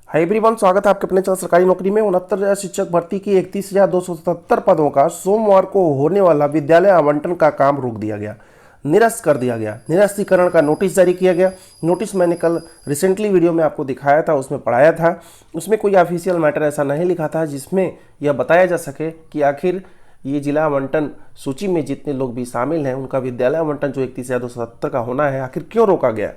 Hi everyone, स्वागत है आपके अपने चैनल सरकारी नौकरी में। 69,000 शिक्षक भर्ती की 31,277 पदों का सोमवार को होने वाला विद्यालय आवंटन का काम रोक दिया गया, निरस्त कर दिया गया। निरस्तीकरण का नोटिस जारी किया गया। नोटिस मैंने कल रिसेंटली वीडियो में आपको दिखाया था, उसमें पढ़ाया था। उसमें कोई ऑफिशियल मैटर ऐसा नहीं लिखा था जिसमें यह बताया जा सके कि आखिर ये जिला आवंटन सूची में जितने लोग भी शामिल हैं उनका विद्यालय आवंटन जो 31,277 का होना है आखिर क्यों रोका गया।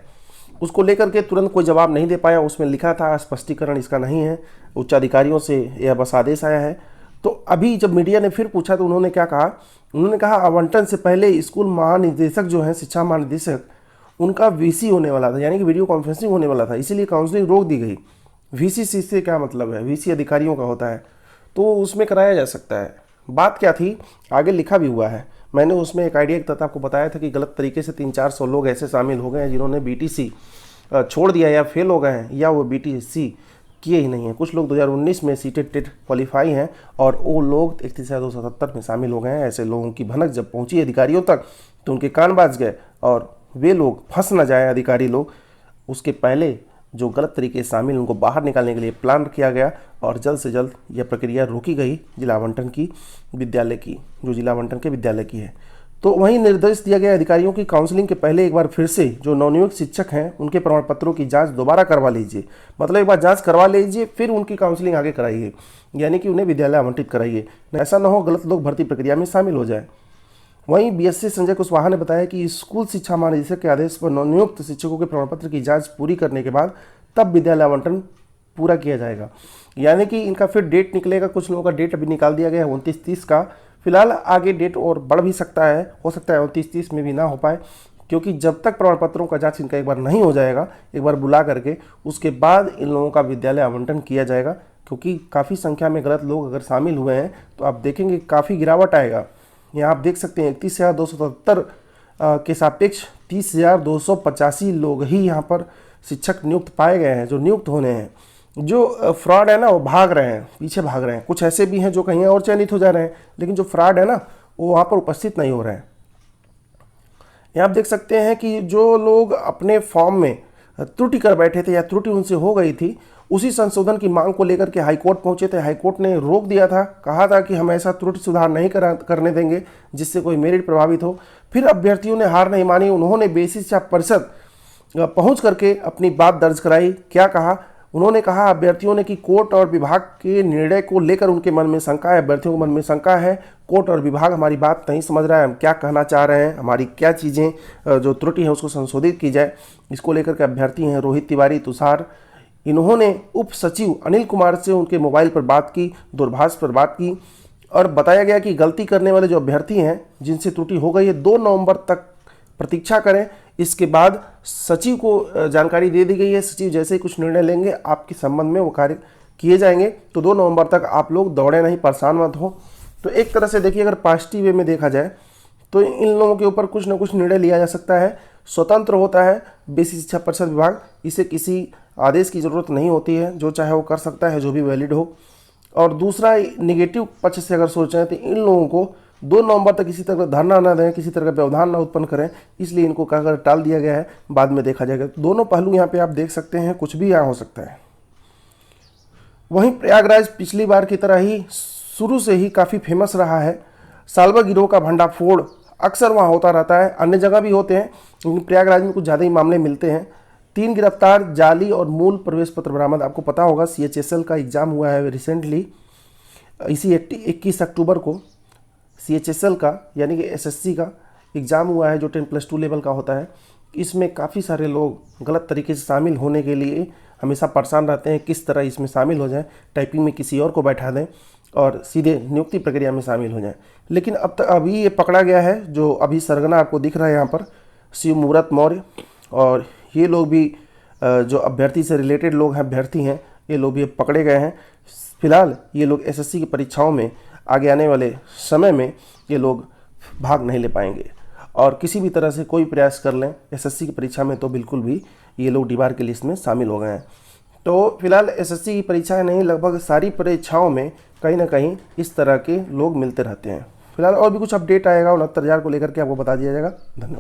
उसको लेकर के तुरंत कोई जवाब नहीं दे पाया। उसमें लिखा था, स्पष्टीकरण इसका नहीं है, उच्च अधिकारियों से यह बस आदेश आया है। तो अभी जब मीडिया ने फिर पूछा तो उन्होंने क्या कहा, उन्होंने कहा आवंटन से पहले स्कूल महानिदेशक जो हैं, शिक्षा महानिदेशक, उनका वीसी होने वाला था, यानी कि वीडियो कॉन्फ्रेंसिंग होने वाला था, इसीलिए काउंसलिंग रोक दी गई। वीसी से क्या मतलब है? वीसी अधिकारियों का होता है, तो उसमें कराया जा सकता है। बात क्या थी, आगे लिखा भी हुआ है। मैंने उसमें एक आइडिया तथा आपको बताया था कि गलत तरीके से 300-400 लोग ऐसे शामिल हो गए हैं जिन्होंने बीटीसी छोड़ दिया या फेल हो गए हैं या वो बीटीसी किए ही नहीं हैं। कुछ लोग 2019 में सीटेट टेट क्वालिफाई हैं और वो लोग 31,277 में शामिल हो गए हैं। ऐसे लोगों की भनक जब पहुंची अधिकारियों तक तो उनके कान बाज गए और वे लोग फंस न जाए, अधिकारी लोग, उसके पहले जो गलत तरीके से शामिल उनको बाहर निकालने के लिए प्लान किया गया और जल्द से जल्द यह प्रक्रिया रोकी गई जिला आवंटन की, विद्यालय की, जो जिला आवंटन के विद्यालय की है। तो वहीं निर्देश दिया गया अधिकारियों की काउंसलिंग के पहले एक बार फिर से जो नवनियुक्त शिक्षक हैं उनके प्रमाण पत्रों की जांच दोबारा करवा लीजिए। मतलब एक बार जांच करवा लीजिए, फिर उनकी काउंसलिंग आगे कराइए, यानी कि उन्हें विद्यालय आवंटित कराइए। ऐसा ना हो गलत लोग भर्ती प्रक्रिया में शामिल हो जाए। वहीं बीएससी संजय कुशवाहा ने बताया कि स्कूल शिक्षा महानिदेशक के आदेश पर नवनियुक्त शिक्षकों के प्रमाण पत्र की जांच पूरी करने के बाद तब विद्यालय आवंटन पूरा किया जाएगा। यानी कि इनका फिर डेट निकलेगा। कुछ लोगों का डेट अभी निकाल दिया गया है 29-30 का। फिलहाल आगे डेट और बढ़ भी सकता है, हो सकता है 29-30 में भी ना हो पाए, क्योंकि जब तक प्रमाण पत्रों का जांच इनका एक बार नहीं हो जाएगा, एक बार बुला करके, उसके बाद इन लोगों का विद्यालय आवंटन किया जाएगा। क्योंकि काफ़ी संख्या में गलत लोग अगर शामिल हुए हैं तो आप देखेंगे काफ़ी गिरावट आएगा। यहाँ आप देख सकते हैं 31,277 के सापेक्ष 30,285 लोग ही यहाँ पर शिक्षक नियुक्त पाए गए हैं, जो नियुक्त होने हैं। जो फ्रॉड है ना, वो भाग रहे हैं, पीछे भाग रहे हैं। कुछ ऐसे भी हैं जो कहीं और चयनित हो जा रहे हैं, लेकिन जो फ्रॉड है ना वो वहाँ पर उपस्थित नहीं हो रहे हैं। यहाँ आप देख सकते हैं कि जो लोग अपने फॉर्म में त्रुटि कर बैठे थे या त्रुटि उनसे हो गई थी, उसी संशोधन की मांग को लेकर के हाईकोर्ट पहुंचे थे। हाईकोर्ट ने रोक दिया था, कहा था कि हम ऐसा त्रुटि सुधार नहीं करने देंगे जिससे कोई मेरिट प्रभावित हो। फिर अभ्यर्थियों ने हार नहीं मानी, उन्होंने बेसिक शिक्षा परिषद पहुंच करके अपनी बात दर्ज कराई। क्या कहा उन्होंने? कहा अभ्यर्थियों ने कि कोर्ट और विभाग के निर्णय को लेकर उनके मन में शंका है, अभ्यर्थियों के मन में शंका है, कोर्ट और विभाग हमारी बात नहीं समझ रहा है, हम क्या कहना चाह रहे हैं, हमारी क्या चीज़ें जो त्रुटि है उसको संशोधित की जाए। इसको लेकर के अभ्यर्थी हैं रोहित तिवारी, तुषार, इन्होंने उप सचिव अनिल कुमार से उनके मोबाइल पर बात की, दूरभाष पर बात की और बताया गया कि गलती करने वाले जो अभ्यर्थी हैं जिनसे त्रुटि हो गई है 2 नवंबर तक प्रतीक्षा करें। इसके बाद सचिव को जानकारी दे दी गई है, सचिव जैसे ही कुछ निर्णय लेंगे आपके संबंध में वो कार्य किए जाएंगे। तो 2 नवंबर तक आप लोग दौड़े नहीं, परेशान मत हो। तो एक तरह से देखिए, अगर पॉजिटिव वे में देखा जाए तो इन लोगों के ऊपर कुछ ना कुछ निर्णय लिया जा सकता है। स्वतंत्र होता है बेसिक शिक्षा परिषद विभाग, इसे किसी आदेश की ज़रूरत नहीं होती है, जो चाहे वो कर सकता है, जो भी वैलिड हो। और दूसरा, निगेटिव पक्ष से अगर सोचें तो इन लोगों को 2 नवंबर तक किसी तरह का धरना न दें, किसी तरह का व्यवधान न उत्पन्न करें, इसलिए इनको कहकर टाल दिया गया है, बाद में देखा जाएगा। तो दोनों पहलू यहाँ पे आप देख सकते हैं, कुछ भी यहाँ हो सकता है। वहीं प्रयागराज पिछली बार की तरह ही शुरू से ही काफ़ी फेमस रहा है। सालवा गिरोह का भंडाफोड़ अक्सर वहाँ होता रहता है, अन्य जगह भी होते हैं, लेकिन प्रयागराज में कुछ ज़्यादा ही मामले मिलते हैं। 3 गिरफ्तार, जाली और मूल प्रवेश पत्र बरामद। आपको पता होगा CHSL का एग्ज़ाम हुआ है रिसेंटली, इसी 21 अक्टूबर को CHSL का यानी कि SSC का एग्ज़ाम हुआ है, जो 10+2 लेवल का होता है। इसमें काफ़ी सारे लोग गलत तरीके से शामिल होने के लिए हमेशा परेशान रहते हैं, किस तरह इसमें शामिल हो जाएं, टाइपिंग में किसी और को बैठा दें और सीधे नियुक्ति प्रक्रिया में शामिल हो जाएं। लेकिन अब तक अभी ये पकड़ा गया है, जो अभी सरगना आपको दिख रहा है यहाँ पर, शिवमूर्त मौर्य, और ये लोग भी जो अभ्यर्थी से रिलेटेड लोग हैं, अभ्यर्थी हैं, ये लोग भी पकड़े गए हैं। फिलहाल ये लोग SSC की परीक्षाओं में आगे आने वाले समय में ये लोग भाग नहीं ले पाएंगे, और किसी भी तरह से कोई प्रयास कर लें SSC की परीक्षा में तो बिल्कुल भी ये लोग डीबार की लिस्ट में शामिल हो गए हैं। तो फिलहाल SSC की परीक्षाएं नहीं, लगभग सारी परीक्षाओं में कहीं ना कहीं इस तरह के लोग मिलते रहते हैं। फिलहाल और भी कुछ अपडेट आएगा 69,000 को लेकर के आपको बता दिया जाएगा। धन्यवाद।